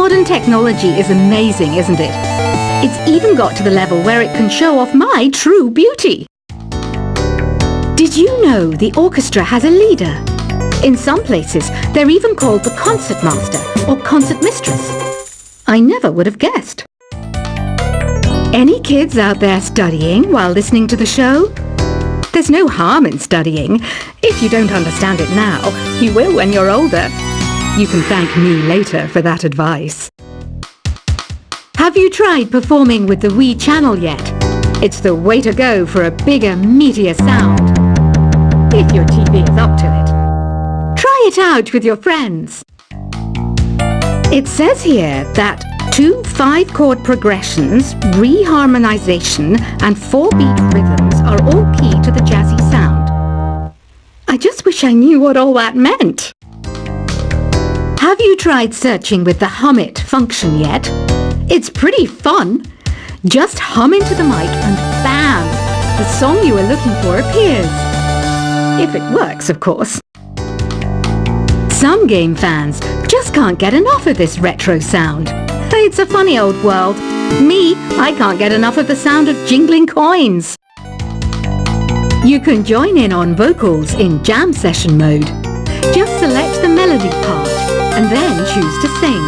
Modern technology is amazing, isn't it? It's even got to the level where it can show off my true beauty. Did you know the orchestra has a leader? In some places, they're even called the concert master or concert mistress. I never would have guessed. Any kids out there studying while listening to the show? There's no harm in studying. If you don't understand it now, you will when you're older. You can thank me later for that advice. Have you tried performing with the Wii channel yet? It's the way to go for a bigger, meatier sound. If your TV is up to it. Try it out with your friends. It says here that 2 5-chord progressions, reharmonization and 4-beat rhythms are all key to the jazzy sound. I just wish I knew what all that meant. Have you tried searching with the Hum It function yet? It's pretty fun. Just hum into the mic and bam! The song you were looking for appears. If it works, of course. Some game fans just can't get enough of this retro sound. It's a funny old world. Me, I can't get enough of the sound of jingling coins. You can join in on vocals in jam session mode. Just select the melody part and then choose to sing.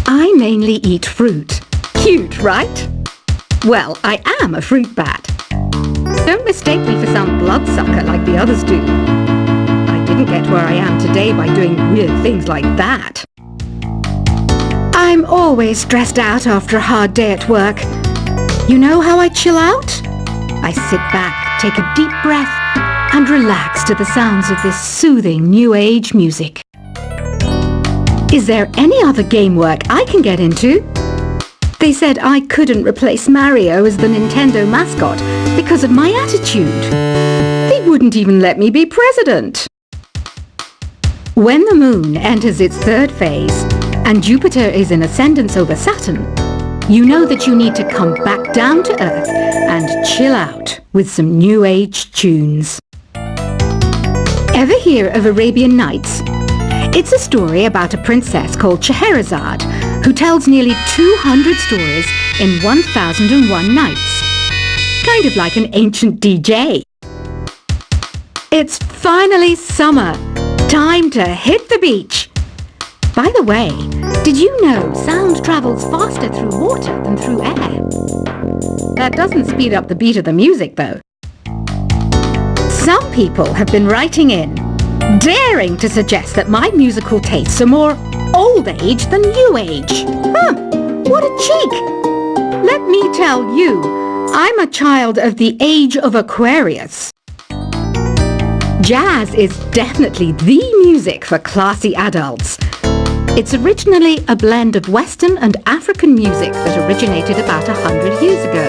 I mainly eat fruit. Cute, right? Well, I am a fruit bat. Don't mistake me for some bloodsucker like the others do. I didn't get where I am today by doing weird things like that. I'm always stressed out after a hard day at work. You know how I chill out? I sit back, take a deep breath, and relax to the sounds of this soothing new age music. Is there any other game work I can get into? They said I couldn't replace Mario as the Nintendo mascot because of my attitude. They wouldn't even let me be president. When the moon enters its 3rd phase and Jupiter is in ascendance over Saturn, you know that you need to come back down to Earth and chill out with some new age tunes. Ever hear of Arabian Nights? It's a story about a princess called Scheherazade who tells nearly 200 stories in 1001 nights. Kind of like an ancient DJ. It's finally summer. Time to hit the beach. By the way, did you know sound travels faster through water than through air? That doesn't speed up the beat of the music, though. Some people have been writing in, daring to suggest that my musical tastes are more old age than new age. What a cheek! Let me tell you, I'm a child of the age of Aquarius. Jazz is definitely the music for classy adults. It's originally a blend of Western and African music that originated about 100 years ago.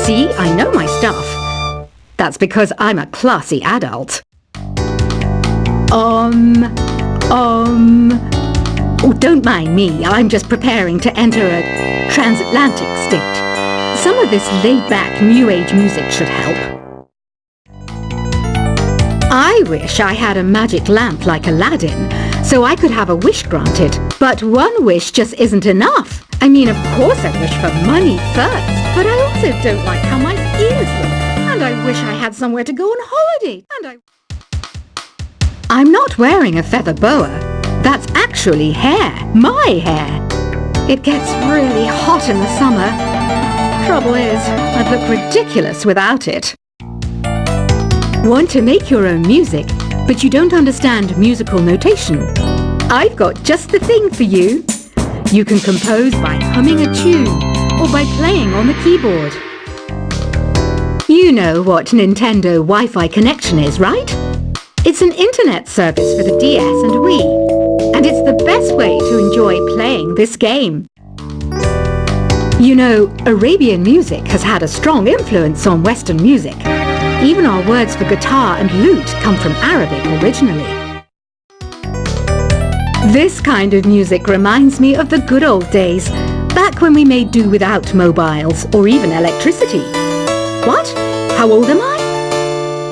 See, I know my stuff. That's because I'm a classy adult. Oh, don't mind me. I'm just preparing to enter a transatlantic state. Some of this laid-back New Age music should help. I wish I had a magic lamp like Aladdin, so I could have a wish granted. But one wish just isn't enough. I mean, of course I wish for money first, but I also don't like how my ears look. And I wish I had somewhere to go on holiday. I'm not wearing a feather boa. That's actually hair. My hair. It gets really hot in the summer. Trouble is, I'd look ridiculous without it. Want to make your own music, but you don't understand musical notation? I've got just the thing for you. You can compose by humming a tune or by playing on the keyboard. You know what Nintendo Wi-Fi connection is, right? It's an internet service for the DS and Wii, and it's the best way to enjoy playing this game. You know, Arabian music has had a strong influence on Western music. Even our words for guitar and lute come from Arabic originally. This kind of music reminds me of the good old days, back when we made do without mobiles or even electricity. What? How old am I?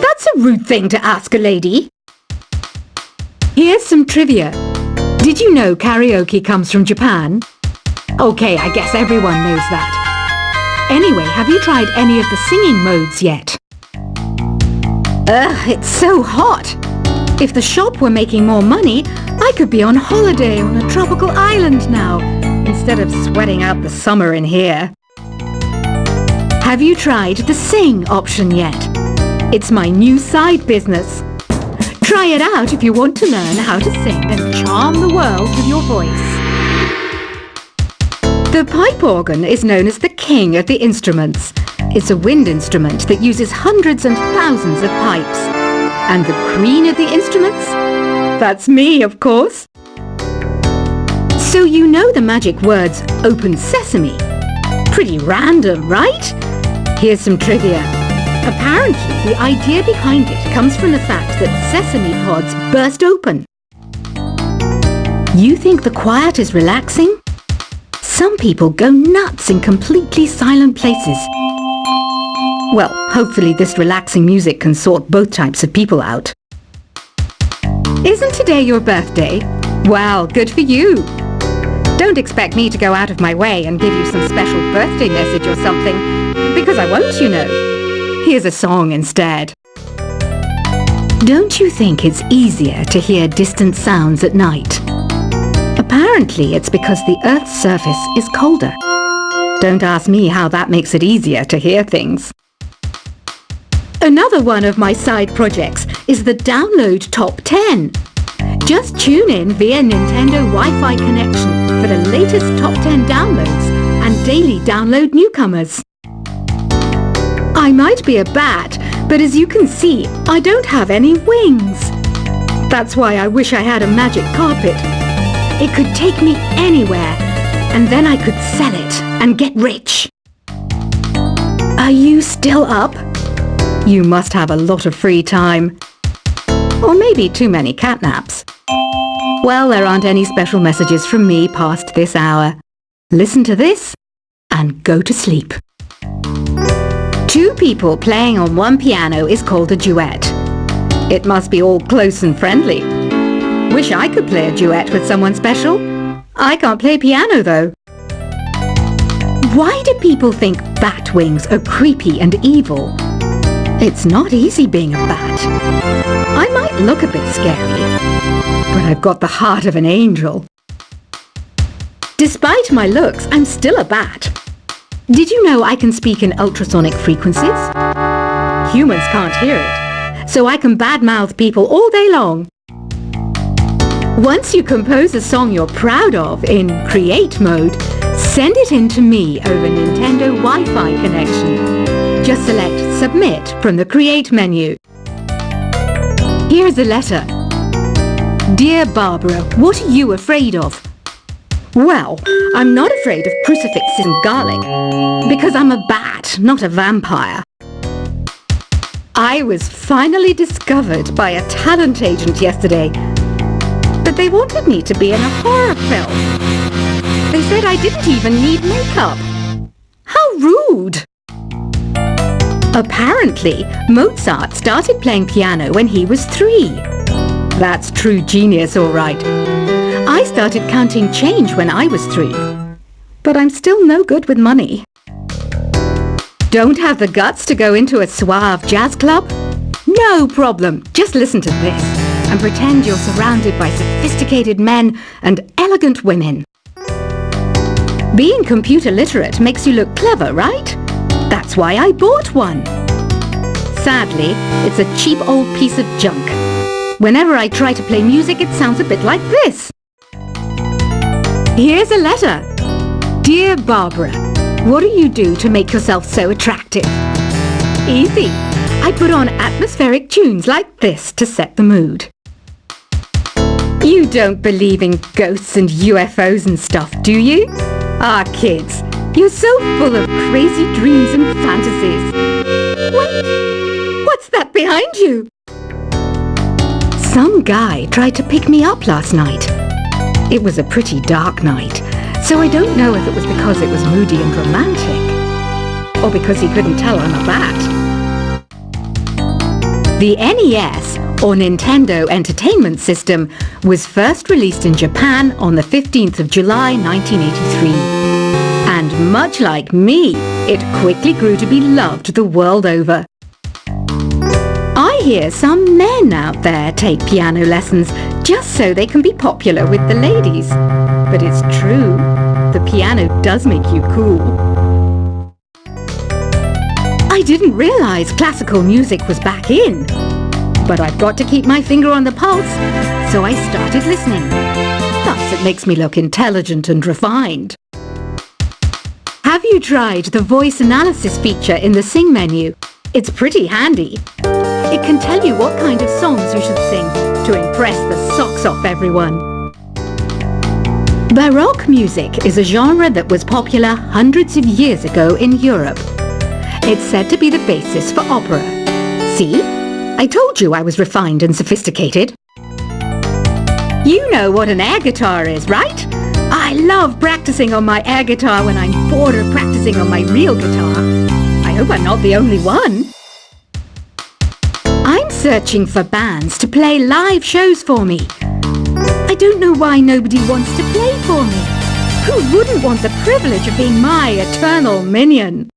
That's a rude thing to ask a lady. Here's some trivia. Did you know karaoke comes from Japan? Okay, I guess everyone knows that. Anyway, have you tried any of the singing modes yet? Ugh, it's so hot. If the shop were making more money, I could be on holiday on a tropical island now, instead of sweating out the summer in here. Have you tried the sing option yet? It's my new side business. Try it out if you want to learn how to sing and charm the world with your voice. The pipe organ is known as the king of the instruments. It's a wind instrument that uses hundreds and thousands of pipes. And the queen of the instruments? That's me, of course. So you know the magic words "Open Sesame"? Pretty random, right? Here's some trivia. Apparently, the idea behind it comes from the fact that sesame pods burst open. You think the quiet is relaxing? Some people go nuts in completely silent places. Well, hopefully this relaxing music can sort both types of people out. Isn't today your birthday? Well, good for you. Don't expect me to go out of my way and give you some special birthday message or something, because I won't, you know. Here's a song instead. Don't you think it's easier to hear distant sounds at night? Apparently it's because the Earth's surface is colder. Don't ask me how that makes it easier to hear things. Another one of my side projects is the Download Top 10. Just tune in via Nintendo Wi-Fi connection for the latest Top 10 downloads and daily download newcomers. I might be a bat, but as you can see, I don't have any wings. That's why I wish I had a magic carpet. It could take me anywhere, and then I could sell it and get rich. Are you still up? You must have a lot of free time. Or maybe too many catnaps. Well, there aren't any special messages from me past this hour. Listen to this and go to sleep. Two people playing on one piano is called a duet. It must be all close and friendly. Wish I could play a duet with someone special. I can't play piano though. Why do people think bat wings are creepy and evil? It's not easy being a bat. I might look a bit scary, but I've got the heart of an angel. Despite my looks, I'm still a bat. Did you know I can speak in ultrasonic frequencies? Humans can't hear it, so I can badmouth people all day long. Once you compose a song you're proud of in Create mode, send it in to me over Nintendo Wi-Fi connection. Just select Submit from the Create menu. Here's a letter. Dear Barbara, what are you afraid of? Well, I'm not afraid of crucifixes and garlic, because I'm a bat, not a vampire. I was finally discovered by a talent agent yesterday, but they wanted me to be in a horror film. They said I didn't even need makeup. How rude! Apparently, Mozart started playing piano when he was 3. That's true genius, all right. I started counting change when I was 3, but I'm still no good with money. Don't have the guts to go into a suave jazz club? No problem, just listen to this and pretend you're surrounded by sophisticated men and elegant women. Being computer literate makes you look clever, right? That's why I bought one. Sadly, it's a cheap old piece of junk. Whenever I try to play music, it sounds a bit like this. Here's a letter. Dear Barbara, what do you do to make yourself so attractive? Easy. I put on atmospheric tunes like this to set the mood. You don't believe in ghosts and UFOs and stuff, do you? Ah, kids, you're so full of crazy dreams and fantasies. Wait, what's that behind you? Some guy tried to pick me up last night. It was a pretty dark night, so I don't know if it was because it was moody and romantic, or because he couldn't tell I'm a bat. The NES, or Nintendo Entertainment System, was first released in Japan on the 15th of July 1983. And much like me, it quickly grew to be loved the world over. I hear some men out there take piano lessons just so they can be popular with the ladies. But it's true, the piano does make you cool. I didn't realize classical music was back in. But I've got to keep my finger on the pulse, so I started listening. Thus, it makes me look intelligent and refined. Have you tried the voice analysis feature in the Sing menu? It's pretty handy. It can tell you what kind of songs you should sing to impress the socks off everyone. Baroque music is a genre that was popular hundreds of years ago in Europe. It's said to be the basis for opera. See? I told you I was refined and sophisticated. You know what an air guitar is, right? I love practicing on my air guitar when I'm bored of practicing on my real guitar. I hope I'm not the only one. I'm searching for bands to play live shows for me. I don't know why nobody wants to play for me. Who wouldn't want the privilege of being my eternal minion?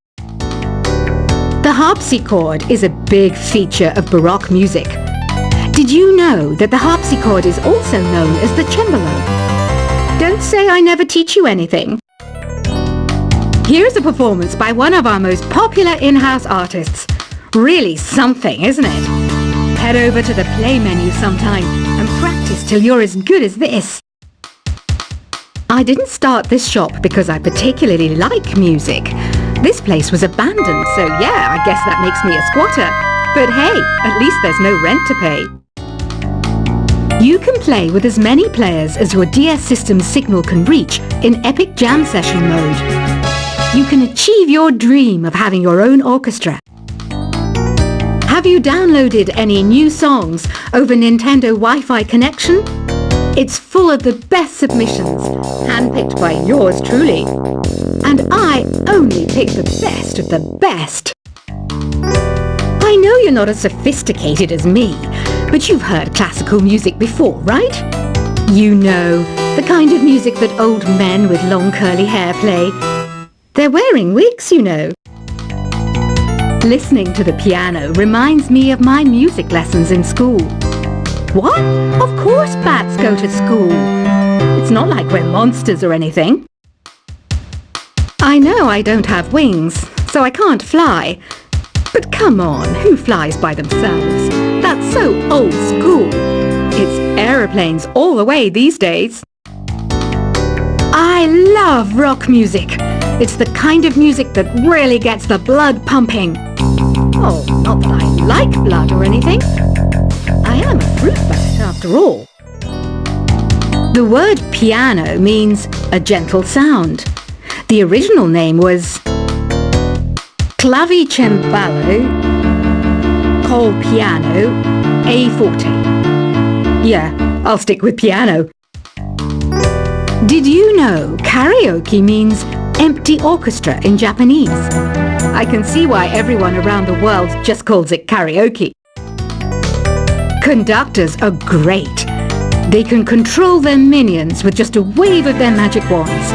The harpsichord is a big feature of Baroque music. Did you know that the harpsichord is also known as the cembalo? Don't say I never teach you anything. Here's a performance by one of our most popular in-house artists. Really something, isn't it? Head over to the play menu sometime and practice till you're as good as this. I didn't start this shop because I particularly like music. This place was abandoned, so yeah, I guess that makes me a squatter. But hey, at least there's no rent to pay. You can play with as many players as your DS system's signal can reach in Epic Jam Session mode. You can achieve your dream of having your own orchestra. Have you downloaded any new songs over Nintendo Wi-Fi connection? It's full of the best submissions, handpicked by yours truly. And I only pick the best of the best. I know you're not as sophisticated as me, but you've heard classical music before, right? You know, the kind of music that old men with long curly hair play. They're wearing wigs, you know. Listening to the piano reminds me of my music lessons in school. What? Of course bats go to school. It's not like we're monsters or anything. I know I don't have wings, so I can't fly. But come on, who flies by themselves? That's so old school. It's aeroplanes all the way these days. I love rock music. It's the kind of music that really gets the blood pumping. Oh, not that I like blood or anything. I am a fruit bat after all. The word piano means a gentle sound. The original name was clavicembalo col piano a forte. Yeah, I'll stick with piano. Did you know karaoke means empty orchestra in Japanese? I can see why everyone around the world just calls it karaoke. Conductors are great. They can control their minions with just a wave of their magic wands.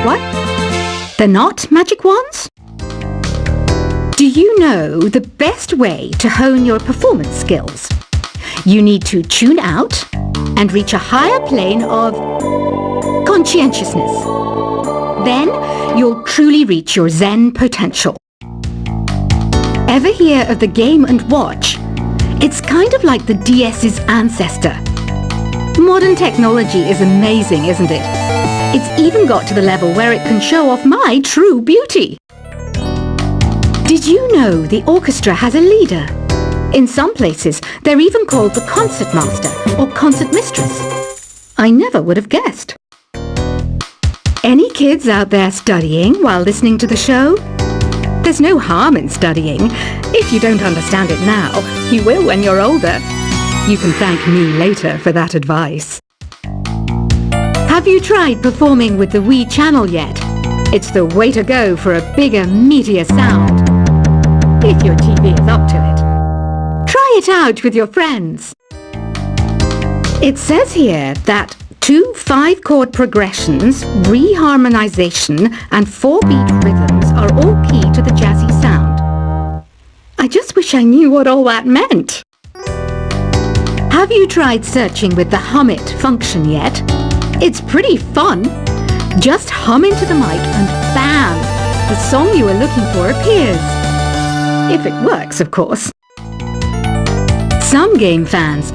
What? They're not magic wands? Do you know the best way to hone your performance skills? You need to tune out and reach a higher plane of conscientiousness. Then you'll truly reach your Zen potential. Ever hear of the Game & Watch? It's kind of like the DS's ancestor. Modern technology is amazing, isn't it? It's even got to the level where it can show off my true beauty. Did you know the orchestra has a leader? In some places, they're even called the concertmaster or concertmistress. I never would have guessed. Any kids out there studying while listening to the show? There's no harm in studying. If you don't understand it now, you will when you're older. You can thank me later for that advice. Have you tried performing with the Wii channel yet? It's the way to go for a bigger, meatier sound. If your TV is up to it. Try Try it out with your friends. It says here that 2 5-chord progressions, reharmonization and 4-beat rhythms are all key to the jazzy sound. I just wish I knew what all that meant. Have you tried searching with the Hum It function yet? It's pretty fun. Just hum into the mic and bam! The song you are looking for appears. If it works, of course. Some game fans